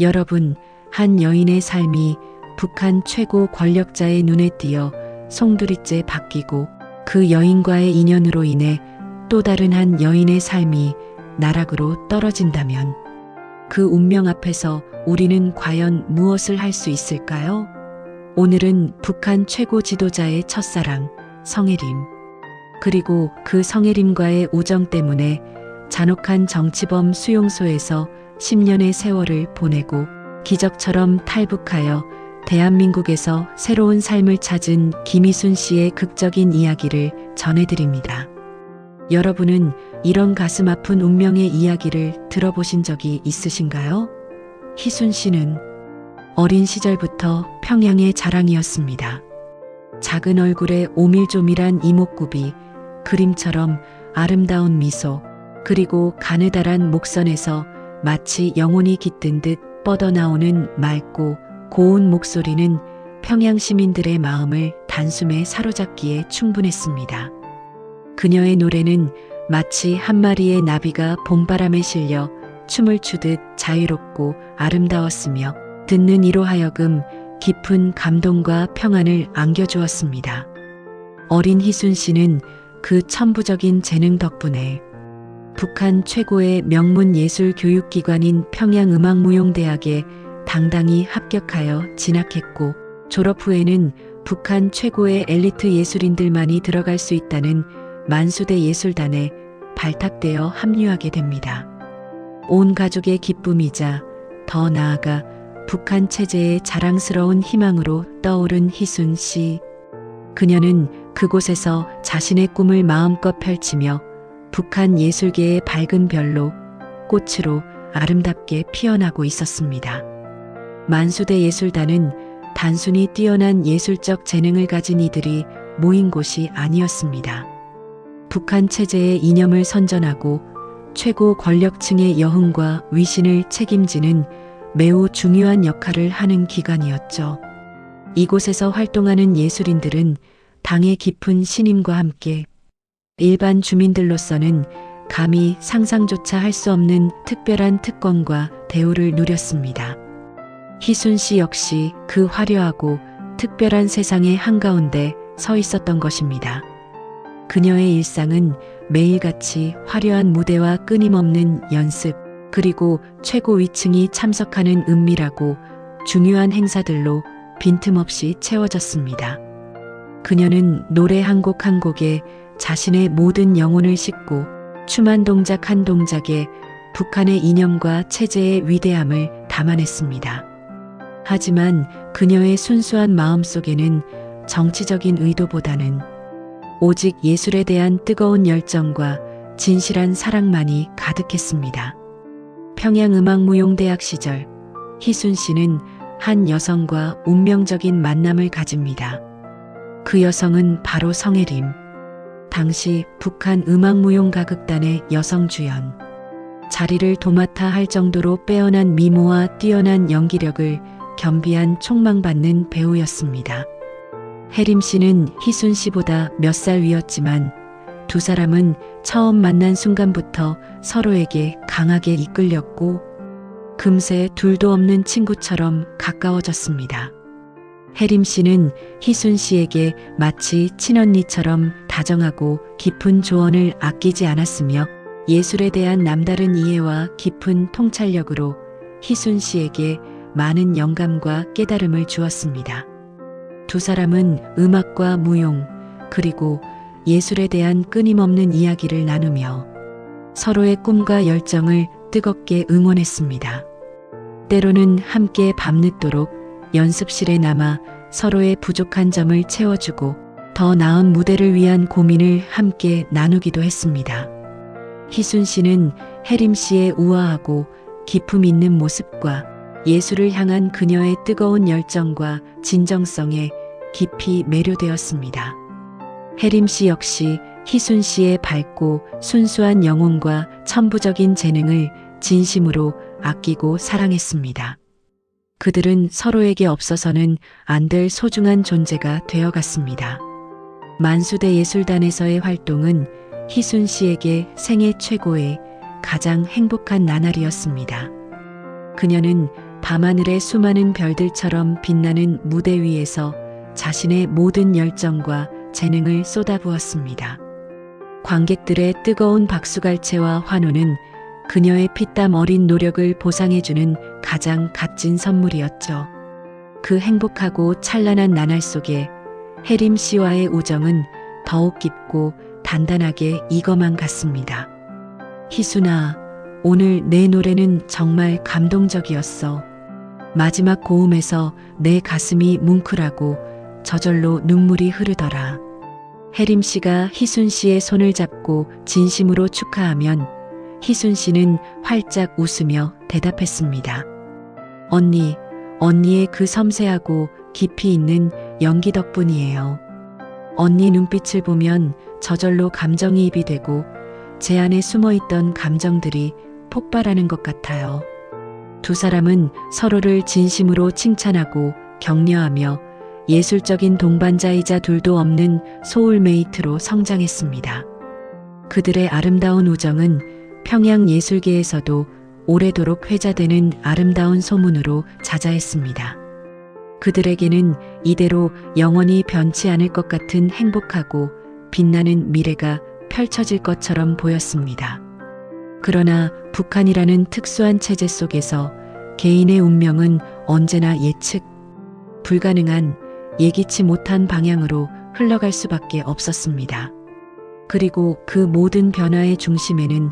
여러분, 한 여인의 삶이 북한 최고 권력자의 눈에 띄어 송두리째 바뀌고 그 여인과의 인연으로 인해 또 다른 한 여인의 삶이 나락으로 떨어진다면 그 운명 앞에서 우리는 과연 무엇을 할 수 있을까요? 오늘은 북한 최고 지도자의 첫사랑 성혜림, 그리고 그 성혜림과의 우정 때문에 잔혹한 정치범 수용소에서 10년의 세월을 보내고 기적처럼 탈북하여 대한민국에서 새로운 삶을 찾은 김희순 씨의 극적인 이야기를 전해드립니다. 여러분은 이런 가슴 아픈 운명의 이야기를 들어보신 적이 있으신가요? 희순 씨는 어린 시절부터 평양의 자랑이었습니다. 작은 얼굴에 오밀조밀한 이목구비, 그림처럼 아름다운 미소, 그리고 가느다란 목선에서 마치 영혼이 깃든 듯 뻗어나오는 맑고 고운 목소리는 평양 시민들의 마음을 단숨에 사로잡기에 충분했습니다. 그녀의 노래는 마치 한 마리의 나비가 봄바람에 실려 춤을 추듯 자유롭고 아름다웠으며 듣는 이로 하여금 깊은 감동과 평안을 안겨주었습니다. 어린 희순 씨는 그 천부적인 재능 덕분에 북한 최고의 명문 예술 교육기관인 평양음악무용대학에 당당히 합격하여 진학했고 졸업 후에는 북한 최고의 엘리트 예술인들만이 들어갈 수 있다는 만수대 예술단에 발탁되어 합류하게 됩니다. 온 가족의 기쁨이자 더 나아가 북한 체제의 자랑스러운 희망으로 떠오른 희순 씨. 그녀는 그곳에서 자신의 꿈을 마음껏 펼치며 북한 예술계의 밝은 별로, 꽃으로 아름답게 피어나고 있었습니다. 만수대 예술단은 단순히 뛰어난 예술적 재능을 가진 이들이 모인 곳이 아니었습니다. 북한 체제의 이념을 선전하고 최고 권력층의 여흥과 위신을 책임지는 매우 중요한 역할을 하는 기관이었죠. 이곳에서 활동하는 예술인들은 당의 깊은 신임과 함께 일반 주민들로서는 감히 상상조차 할 수 없는 특별한 특권과 대우를 누렸습니다. 희순 씨 역시 그 화려하고 특별한 세상의 한가운데 서 있었던 것입니다. 그녀의 일상은 매일같이 화려한 무대와 끊임없는 연습, 그리고 최고 위층이 참석하는 은밀하고 중요한 행사들로 빈틈없이 채워졌습니다. 그녀는 노래 한 곡 한 곡에 자신의 모든 영혼을 싣고 춤 한 동작 한 동작에 북한의 이념과 체제의 위대함을 담아냈습니다. 하지만 그녀의 순수한 마음속에는 정치적인 의도보다는 오직 예술에 대한 뜨거운 열정과 진실한 사랑만이 가득했습니다. 평양음악무용대학 시절 희순 씨는 한 여성과 운명적인 만남을 가집니다. 그 여성은 바로 성혜림, 당시 북한 음악무용가극단의 여성 주연. 자리를 도맡아 할 정도로 빼어난 미모와 뛰어난 연기력을 겸비한 촉망받는 배우였습니다. 혜림 씨는 희순 씨보다 몇 살 위였지만 두 사람은 처음 만난 순간부터 서로에게 강하게 이끌렸고 금세 둘도 없는 친구처럼 가까워졌습니다. 혜림 씨는 희순 씨에게 마치 친언니처럼 다정하고 깊은 조언을 아끼지 않았으며 예술에 대한 남다른 이해와 깊은 통찰력으로 희순 씨에게 많은 영감과 깨달음을 주었습니다. 두 사람은 음악과 무용, 그리고 예술에 대한 끊임없는 이야기를 나누며 서로의 꿈과 열정을 뜨겁게 응원했습니다. 때로는 함께 밤늦도록 연습실에 남아 서로의 부족한 점을 채워주고 더 나은 무대를 위한 고민을 함께 나누기도 했습니다. 희순 씨는 혜림 씨의 우아하고 기품 있는 모습과 예술을 향한 그녀의 뜨거운 열정과 진정성에 깊이 매료되었습니다. 혜림 씨 역시 희순 씨의 밝고 순수한 영혼과 천부적인 재능을 진심으로 아끼고 사랑했습니다. 그들은 서로에게 없어서는 안 될 소중한 존재가 되어갔습니다. 만수대 예술단에서의 활동은 희순 씨에게 생애 최고의 가장 행복한 나날이었습니다. 그녀는 밤하늘의 수많은 별들처럼 빛나는 무대 위에서 자신의 모든 열정과 재능을 쏟아부었습니다. 관객들의 뜨거운 박수갈채와 환호는 그녀의 피땀 어린 노력을 보상해주는 가장 값진 선물이었죠. 그 행복하고 찬란한 나날 속에 혜림 씨와의 우정은 더욱 깊고 단단하게 익어만 갔습니다. 희순아, 오늘 내 노래는 정말 감동적이었어. 마지막 고음에서 내 가슴이 뭉클하고 저절로 눈물이 흐르더라. 혜림 씨가 희순 씨의 손을 잡고 진심으로 축하하면 희순 씨는 활짝 웃으며 대답했습니다. 언니, 언니의 그 섬세하고 깊이 있는 연기 덕분이에요. 언니 눈빛을 보면 저절로 감정이입이 되고 제 안에 숨어있던 감정들이 폭발하는 것 같아요. 두 사람은 서로를 진심으로 칭찬하고 격려하며 예술적인 동반자이자 둘도 없는 소울메이트로 성장했습니다. 그들의 아름다운 우정은 평양 예술계에서도 오래도록 회자되는 아름다운 소문으로 자자했습니다. 그들에게는 이대로 영원히 변치 않을 것 같은 행복하고 빛나는 미래가 펼쳐질 것처럼 보였습니다. 그러나 북한이라는 특수한 체제 속에서 개인의 운명은 언제나 예측 불가능한 예기치 못한 방향으로 흘러갈 수밖에 없었습니다. 그리고 그 모든 변화의 중심에는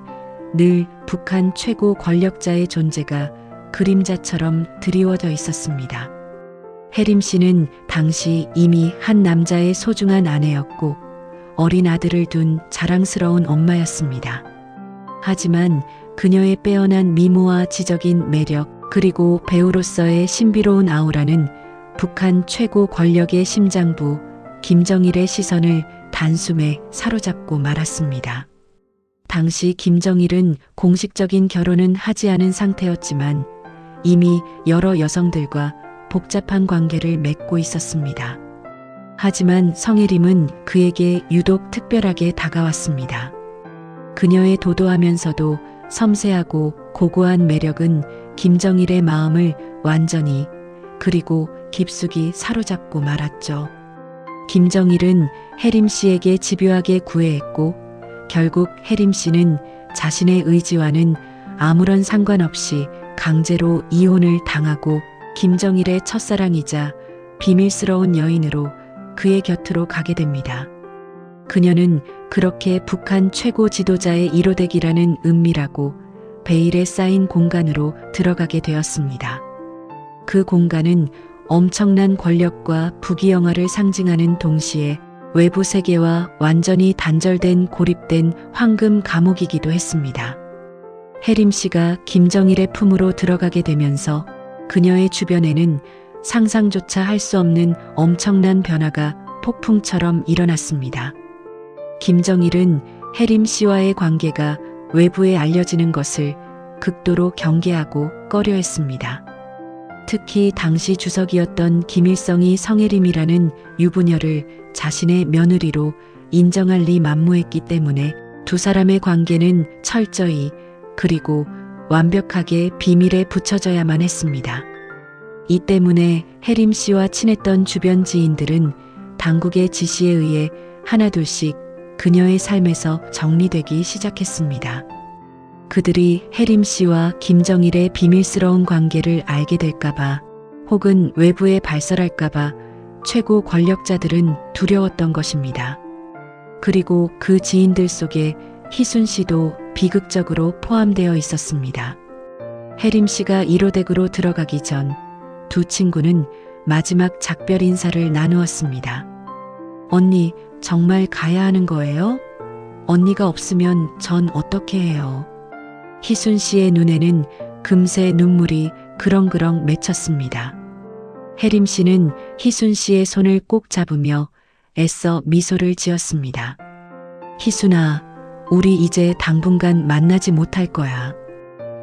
늘 북한 최고 권력자의 존재가 그림자처럼 드리워져 있었습니다. 혜림 씨는 당시 이미 한 남자의 소중한 아내였고 어린 아들을 둔 자랑스러운 엄마였습니다. 하지만 그녀의 빼어난 미모와 지적인 매력 그리고 배우로서의 신비로운 아우라는 북한 최고 권력의 심장부 김정일의 시선을 단숨에 사로잡고 말았습니다. 당시 김정일은 공식적인 결혼은 하지 않은 상태였지만 이미 여러 여성들과 복잡한 관계를 맺고 있었습니다. 하지만 성혜림은 그에게 유독 특별하게 다가왔습니다. 그녀의 도도하면서도 섬세하고 고고한 매력은 김정일의 마음을 완전히 그리고 깊숙이 사로잡고 말았죠. 김정일은 혜림 씨에게 집요하게 구애했고 결국 혜림 씨는 자신의 의지와는 아무런 상관없이 강제로 이혼을 당하고 김정일의 첫사랑이자 비밀스러운 여인으로 그의 곁으로 가게 됩니다. 그녀는 그렇게 북한 최고 지도자의 1호댁이라는 은밀하고 베일에 쌓인 공간으로 들어가게 되었습니다. 그 공간은 엄청난 권력과 부귀영화를 상징하는 동시에 외부 세계와 완전히 단절된 고립된 황금 감옥이기도 했습니다. 혜림 씨가 김정일의 품으로 들어가게 되면서 그녀의 주변에는 상상조차 할 수 없는 엄청난 변화가 폭풍처럼 일어났습니다. 김정일은 혜림 씨와의 관계가 외부에 알려지는 것을 극도로 경계하고 꺼려했습니다. 특히 당시 주석이었던 김일성이 성혜림이라는 유부녀를 자신의 며느리로 인정할 리 만무했기 때문에 두 사람의 관계는 철저히 그리고 완벽하게 비밀에 붙여져야만 했습니다. 이 때문에 혜림 씨와 친했던 주변 지인들은 당국의 지시에 의해 하나둘씩 그녀의 삶에서 정리되기 시작했습니다. 그들이 혜림 씨와 김정일의 비밀스러운 관계를 알게 될까봐 혹은 외부에 발설할까봐 최고 권력자들은 두려웠던 것입니다. 그리고 그 지인들 속에 희순 씨도 비극적으로 포함되어 있었습니다. 혜림 씨가 1호댁으로 들어가기 전 두 친구는 마지막 작별 인사를 나누었습니다. 언니, 정말 가야 하는 거예요? 언니가 없으면 전 어떻게 해요? 희순 씨의 눈에는 금세 눈물이 그렁그렁 맺혔습니다. 혜림 씨는 희순 씨의 손을 꼭 잡으며 애써 미소를 지었습니다. 희순아, 우리 이제 당분간 만나지 못할 거야.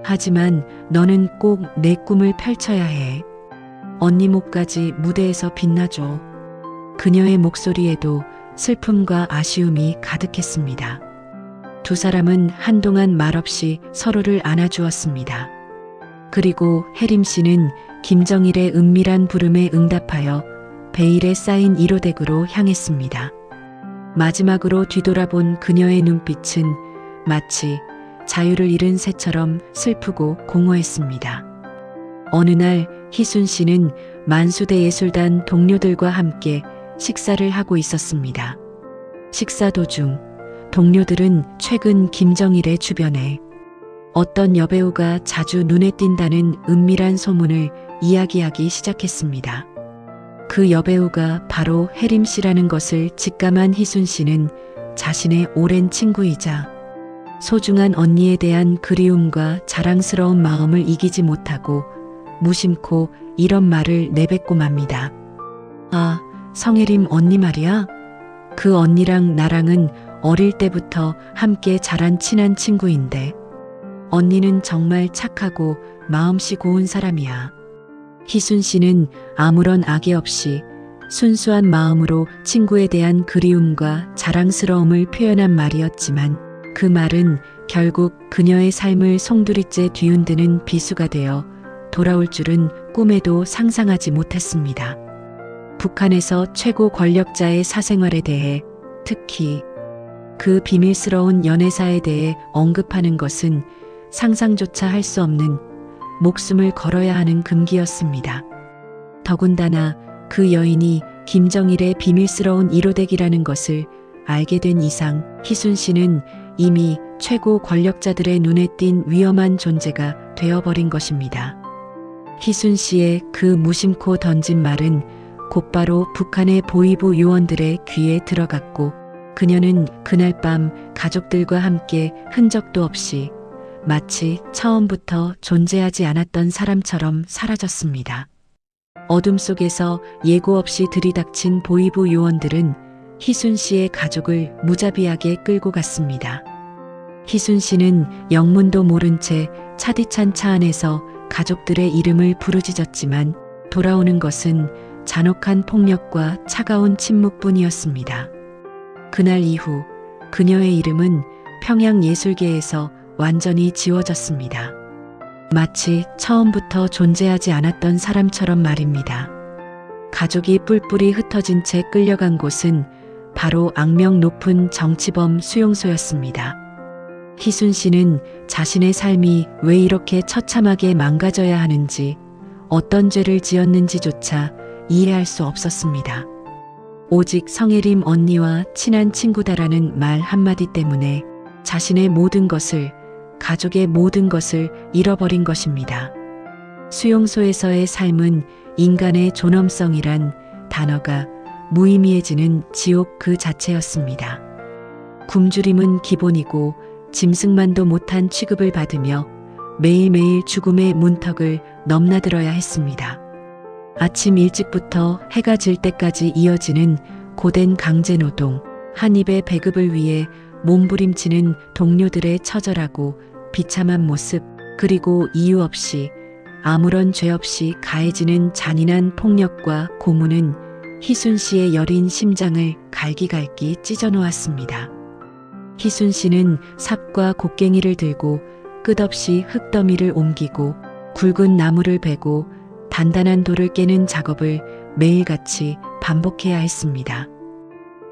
하지만 너는 꼭 내 꿈을 펼쳐야 해. 언니 목까지 무대에서 빛나줘. 그녀의 목소리에도 슬픔과 아쉬움이 가득했습니다. 두 사람은 한동안 말없이 서로를 안아주었습니다. 그리고 혜림 씨는 김정일의 은밀한 부름에 응답하여 베일에 쌓인 1호 댁으로 향했습니다. 마지막으로 뒤돌아본 그녀의 눈빛은 마치 자유를 잃은 새처럼 슬프고 공허했습니다. 어느 날 희순 씨는 만수대 예술단 동료들과 함께 식사를 하고 있었습니다. 식사 도중 동료들은 최근 김정일의 주변에 어떤 여배우가 자주 눈에 띈다는 은밀한 소문을 이야기하기 시작했습니다. 그 여배우가 바로 혜림 씨라는 것을 직감한 희순 씨는 자신의 오랜 친구이자 소중한 언니에 대한 그리움과 자랑스러운 마음을 이기지 못하고 무심코 이런 말을 내뱉고 맙니다. 아, 성혜림 언니 말이야? 그 언니랑 나랑은 어릴 때부터 함께 자란 친한 친구인데 언니는 정말 착하고 마음씨 고운 사람이야. 희순 씨는 아무런 악의 없이 순수한 마음으로 친구에 대한 그리움과 자랑스러움을 표현한 말이었지만 그 말은 결국 그녀의 삶을 송두리째 뒤흔드는 비수가 되어 돌아올 줄은 꿈에도 상상하지 못했습니다. 북한에서 최고 권력자의 사생활에 대해, 특히 그 비밀스러운 연애사에 대해 언급하는 것은 상상조차 할 수 없는 목숨을 걸어야 하는 금기였습니다. 더군다나 그 여인이 김정일의 비밀스러운 1호 댁이라는 것을 알게 된 이상 희순 씨는 이미 최고 권력자들의 눈에 띈 위험한 존재가 되어버린 것입니다. 희순 씨의 그 무심코 던진 말은 곧바로 북한의 보위부 요원들의 귀에 들어갔고 그녀는 그날 밤 가족들과 함께 흔적도 없이 마치 처음부터 존재하지 않았던 사람처럼 사라졌습니다. 어둠 속에서 예고 없이 들이닥친 보위부 요원들은 희순 씨의 가족을 무자비하게 끌고 갔습니다. 희순 씨는 영문도 모른 채 차디찬 차 안에서 가족들의 이름을 부르짖었지만 돌아오는 것은 잔혹한 폭력과 차가운 침묵뿐이었습니다. 그날 이후 그녀의 이름은 평양예술계에서 완전히 지워졌습니다. 마치 처음부터 존재하지 않았던 사람처럼 말입니다. 가족이 뿔뿔이 흩어진 채 끌려간 곳은 바로 악명 높은 정치범 수용소였습니다. 희순 씨는 자신의 삶이 왜 이렇게 처참하게 망가져야 하는지, 어떤 죄를 지었는지조차 이해할 수 없었습니다. 오직 성혜림 언니와 친한 친구다라는 말 한마디 때문에 자신의 모든 것을, 가족의 모든 것을 잃어버린 것입니다. 수용소에서의 삶은 인간의 존엄성이란 단어가 무의미해지는 지옥 그 자체였습니다. 굶주림은 기본이고 짐승만도 못한 취급을 받으며 매일매일 죽음의 문턱을 넘나들어야 했습니다. 아침 일찍부터 해가 질 때까지 이어지는 고된 강제노동, 한 입의 배급을 위해 몸부림치는 동료들의 처절하고 비참한 모습, 그리고 이유 없이 아무런 죄 없이 가해지는 잔인한 폭력과 고문은 희순 씨의 여린 심장을 갈기갈기 찢어놓았습니다. 희순 씨는 삽과 곡괭이를 들고 끝없이 흙더미를 옮기고 굵은 나무를 베고 단단한 돌을 깨는 작업을 매일같이 반복해야 했습니다.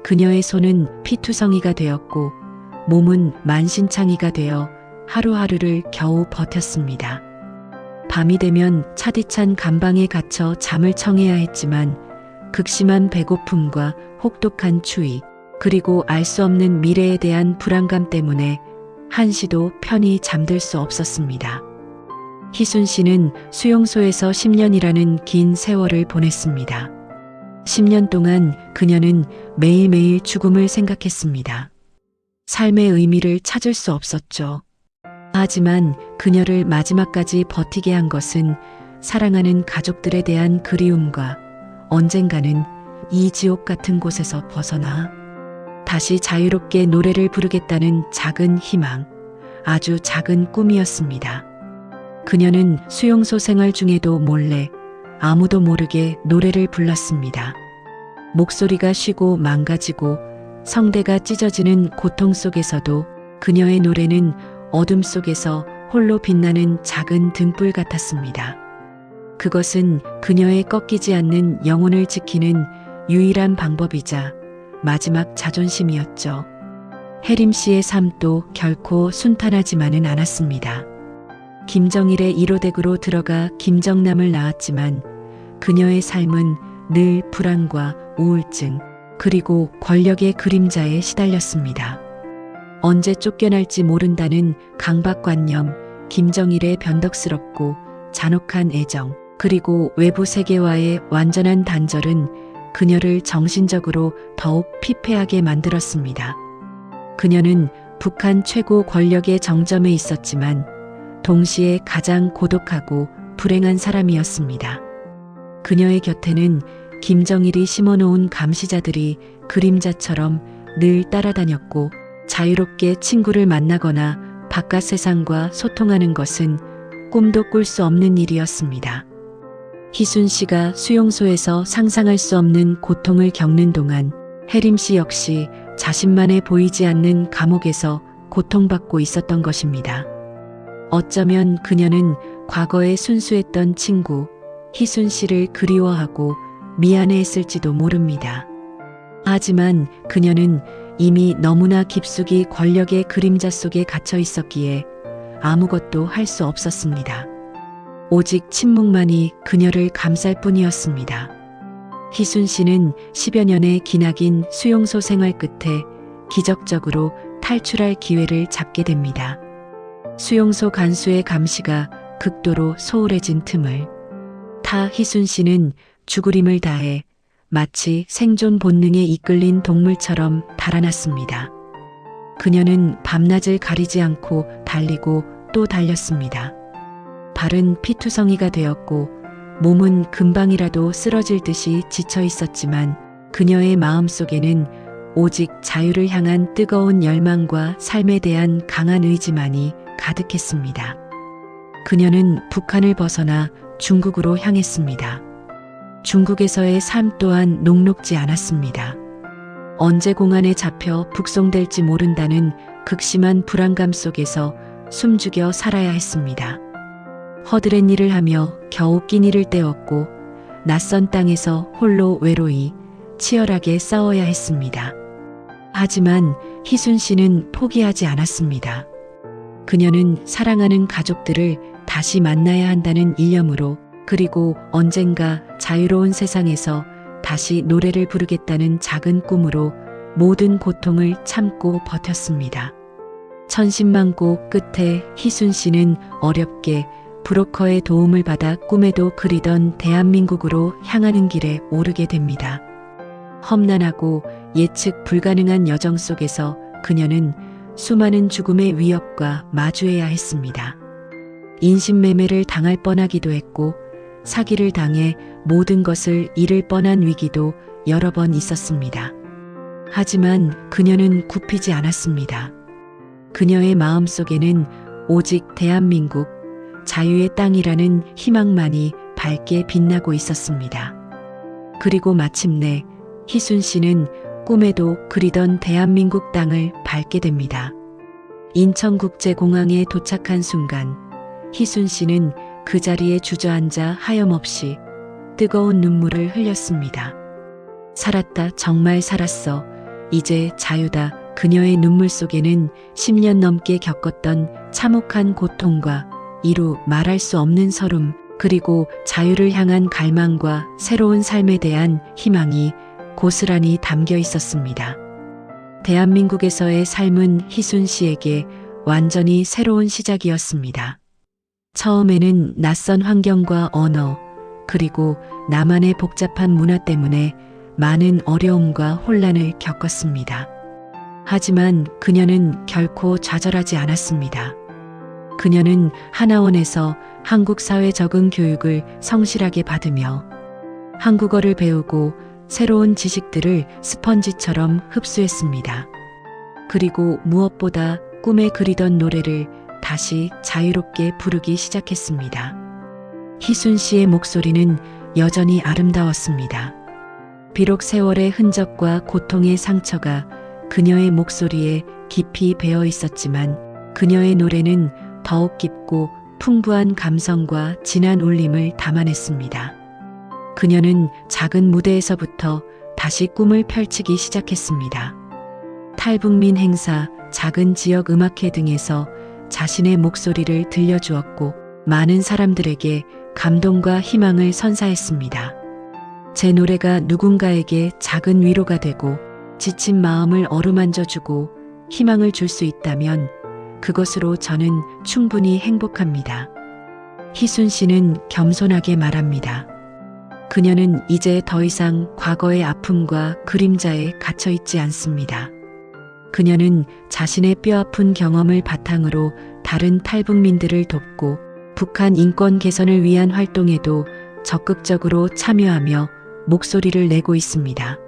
그녀의 손은 피투성이가 되었고 몸은 만신창이가 되어 하루하루를 겨우 버텼습니다. 밤이 되면 차디찬 감방에 갇혀 잠을 청해야 했지만 극심한 배고픔과 혹독한 추위, 그리고 알 수 없는 미래에 대한 불안감 때문에 한시도 편히 잠들 수 없었습니다. 희순 씨는 수용소에서 10년이라는 긴 세월을 보냈습니다. 10년 동안 그녀는 매일매일 죽음을 생각했습니다. 삶의 의미를 찾을 수 없었죠. 하지만 그녀를 마지막까지 버티게 한 것은 사랑하는 가족들에 대한 그리움과 언젠가는 이 지옥 같은 곳에서 벗어나 다시 자유롭게 노래를 부르겠다는 작은 희망, 아주 작은 꿈이었습니다. 그녀는 수용소 생활 중에도 몰래 아무도 모르게 노래를 불렀습니다. 목소리가 쉬고 망가지고 성대가 찢어지는 고통 속에서도 그녀의 노래는 어둠 속에서 홀로 빛나는 작은 등불 같았습니다. 그것은 그녀의 꺾이지 않는 영혼을 지키는 유일한 방법이자 마지막 자존심이었죠. 혜림 씨의 삶도 결코 순탄하지만은 않았습니다. 김정일의 1호 댁으로 들어가 김정남을 낳았지만 그녀의 삶은 늘 불안과 우울증 그리고 권력의 그림자에 시달렸습니다. 언제 쫓겨날지 모른다는 강박관념, 김정일의 변덕스럽고 잔혹한 애정, 그리고 외부 세계와의 완전한 단절은 그녀를 정신적으로 더욱 피폐하게 만들었습니다. 그녀는 북한 최고 권력의 정점에 있었지만 동시에 가장 고독하고 불행한 사람이었습니다. 그녀의 곁에는 김정일이 심어놓은 감시자들이 그림자처럼 늘 따라다녔고 자유롭게 친구를 만나거나 바깥 세상과 소통하는 것은 꿈도 꿀 수 없는 일이었습니다. 희순 씨가 수용소에서 상상할 수 없는 고통을 겪는 동안 혜림 씨 역시 자신만의 보이지 않는 감옥에서 고통받고 있었던 것입니다. 어쩌면 그녀는 과거에 순수했던 친구 희순 씨를 그리워하고 미안해했을지도 모릅니다. 하지만 그녀는 이미 너무나 깊숙이 권력의 그림자 속에 갇혀 있었기에 아무것도 할 수 없었습니다. 오직 침묵만이 그녀를 감쌀 뿐이었습니다. 희순 씨는 10여 년의 기나긴 수용소 생활 끝에 기적적으로 탈출할 기회를 잡게 됩니다. 수용소 간수의 감시가 극도로 소홀해진 틈을 타 희순 씨는 죽으림을 다해 마치 생존 본능에 이끌린 동물처럼 달아났습니다. 그녀는 밤낮을 가리지 않고 달리고 또 달렸습니다. 발은 피투성이가 되었고 몸은 금방이라도 쓰러질 듯이 지쳐 있었지만 그녀의 마음속에는 오직 자유를 향한 뜨거운 열망과 삶에 대한 강한 의지만이 가득했습니다. 그녀는 북한을 벗어나 중국으로 향했습니다. 중국에서의 삶 또한 녹록지 않았습니다. 언제 공안에 잡혀 북송될지 모른다는 극심한 불안감 속에서 숨죽여 살아야 했습니다. 허드렛 일을 하며 겨우 끼니를 때웠고 낯선 땅에서 홀로 외로이 치열하게 싸워야 했습니다. 하지만 희순 씨는 포기하지 않았습니다. 그녀는 사랑하는 가족들을 다시 만나야 한다는 일념으로 그리고 언젠가 자유로운 세상에서 다시 노래를 부르겠다는 작은 꿈으로 모든 고통을 참고 버텼습니다. 천신만고 끝에 희순 씨는 어렵게 브로커의 도움을 받아 꿈에도 그리던 대한민국으로 향하는 길에 오르게 됩니다. 험난하고 예측 불가능한 여정 속에서 그녀는 수많은 죽음의 위협과 마주해야 했습니다. 인신매매를 당할 뻔하기도 했고 사기를 당해 모든 것을 잃을 뻔한 위기도 여러 번 있었습니다. 하지만 그녀는 굽히지 않았습니다. 그녀의 마음속에는 오직 대한민국, 자유의 땅이라는 희망만이 밝게 빛나고 있었습니다. 그리고 마침내 희순 씨는 꿈에도 그리던 대한민국 땅을 밟게 됩니다. 인천국제공항에 도착한 순간 희순 씨는 그 자리에 주저앉아 하염없이 뜨거운 눈물을 흘렸습니다. 살았다, 정말 살았어. 이제 자유다. 그녀의 눈물 속에는 10년 넘게 겪었던 참혹한 고통과 이루 말할 수 없는 서름, 그리고 자유를 향한 갈망과 새로운 삶에 대한 희망이 고스란히 담겨 있었습니다. 대한민국에서의 삶은 희순 씨에게 완전히 새로운 시작이었습니다. 처음에는 낯선 환경과 언어, 그리고 나만의 복잡한 문화 때문에 많은 어려움과 혼란을 겪었습니다. 하지만 그녀는 결코 좌절하지 않았습니다. 그녀는 하나원에서 한국 사회 적응 교육을 성실하게 받으며 한국어를 배우고 새로운 지식들을 스펀지처럼 흡수했습니다. 그리고 무엇보다 꿈에 그리던 노래를 다시 자유롭게 부르기 시작했습니다. 희순 씨의 목소리는 여전히 아름다웠습니다. 비록 세월의 흔적과 고통의 상처가 그녀의 목소리에 깊이 배어 있었지만 그녀의 노래는 더욱 깊고 풍부한 감성과 진한 울림을 담아냈습니다. 그녀는 작은 무대에서부터 다시 꿈을 펼치기 시작했습니다. 탈북민 행사, 작은 지역 음악회 등에서 자신의 목소리를 들려주었고 많은 사람들에게 감동과 희망을 선사했습니다. 제 노래가 누군가에게 작은 위로가 되고 지친 마음을 어루만져주고 희망을 줄 수 있다면 그것으로 저는 충분히 행복합니다. 희순 씨는 겸손하게 말합니다. 그녀는 이제 더 이상 과거의 아픔과 그림자에 갇혀 있지 않습니다. 그녀는 자신의 뼈아픈 경험을 바탕으로 다른 탈북민들을 돕고 북한 인권 개선을 위한 활동에도 적극적으로 참여하며 목소리를 내고 있습니다.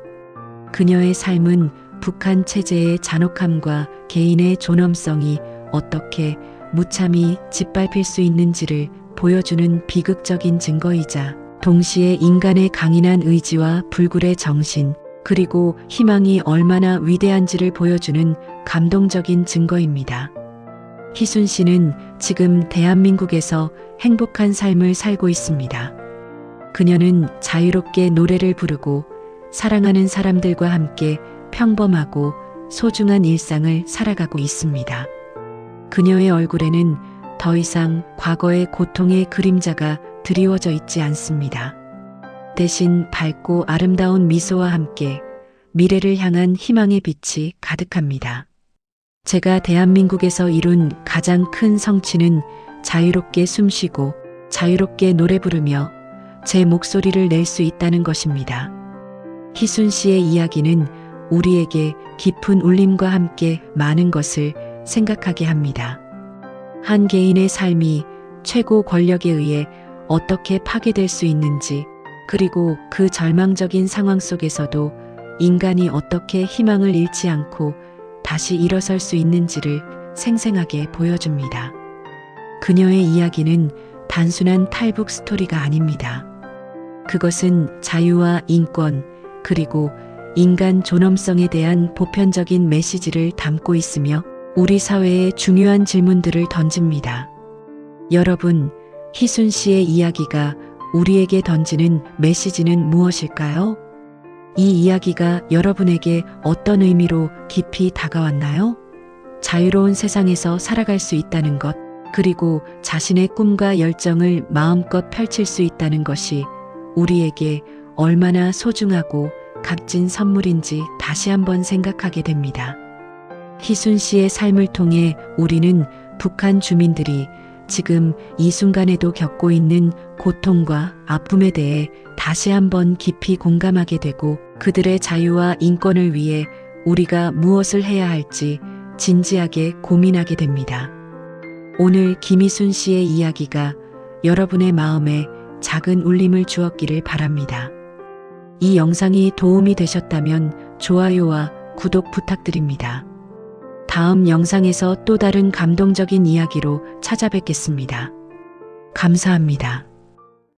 그녀의 삶은 북한 체제의 잔혹함과 개인의 존엄성이 어떻게 무참히 짓밟힐 수 있는지를 보여주는 비극적인 증거이자 동시에 인간의 강인한 의지와 불굴의 정신, 그리고 희망이 얼마나 위대한지를 보여주는 감동적인 증거입니다. 희순 씨는 지금 대한민국에서 행복한 삶을 살고 있습니다. 그녀는 자유롭게 노래를 부르고 사랑하는 사람들과 함께 평범하고 소중한 일상을 살아가고 있습니다. 그녀의 얼굴에는 더 이상 과거의 고통의 그림자가 드리워져 있지 않습니다. 대신 밝고 아름다운 미소와 함께 미래를 향한 희망의 빛이 가득합니다. 제가 대한민국에서 이룬 가장 큰 성취는 자유롭게 숨쉬고 자유롭게 노래 부르며 제 목소리를 낼 수 있다는 것입니다. 희순 씨의 이야기는 우리에게 깊은 울림과 함께 많은 것을 생각하게 합니다. 한 개인의 삶이 최고 권력에 의해 어떻게 파괴될 수 있는지, 그리고 그 절망적인 상황 속에서도 인간이 어떻게 희망을 잃지 않고 다시 일어설 수 있는지를 생생하게 보여줍니다. 그녀의 이야기는 단순한 탈북 스토리가 아닙니다. 그것은 자유와 인권, 그리고 인간 존엄성에 대한 보편적인 메시지를 담고 있으며 우리 사회에 중요한 질문들을 던집니다. 여러분, 희순 씨의 이야기가 우리에게 던지는 메시지는 무엇일까요? 이 이야기가 여러분에게 어떤 의미로 깊이 다가왔나요? 자유로운 세상에서 살아갈 수 있다는 것, 그리고 자신의 꿈과 열정을 마음껏 펼칠 수 있다는 것이 우리에게 얼마나 소중하고 값진 선물인지 다시 한번 생각하게 됩니다. 희순 씨의 삶을 통해 우리는 북한 주민들이 지금 이 순간에도 겪고 있는 고통과 아픔에 대해 다시 한번 깊이 공감하게 되고 그들의 자유와 인권을 위해 우리가 무엇을 해야 할지 진지하게 고민하게 됩니다. 오늘 김희순 씨의 이야기가 여러분의 마음에 작은 울림을 주었기를 바랍니다. 이 영상이 도움이 되셨다면 좋아요와 구독 부탁드립니다. 다음 영상에서 또 다른 감동적인 이야기로 찾아뵙겠습니다. 감사합니다.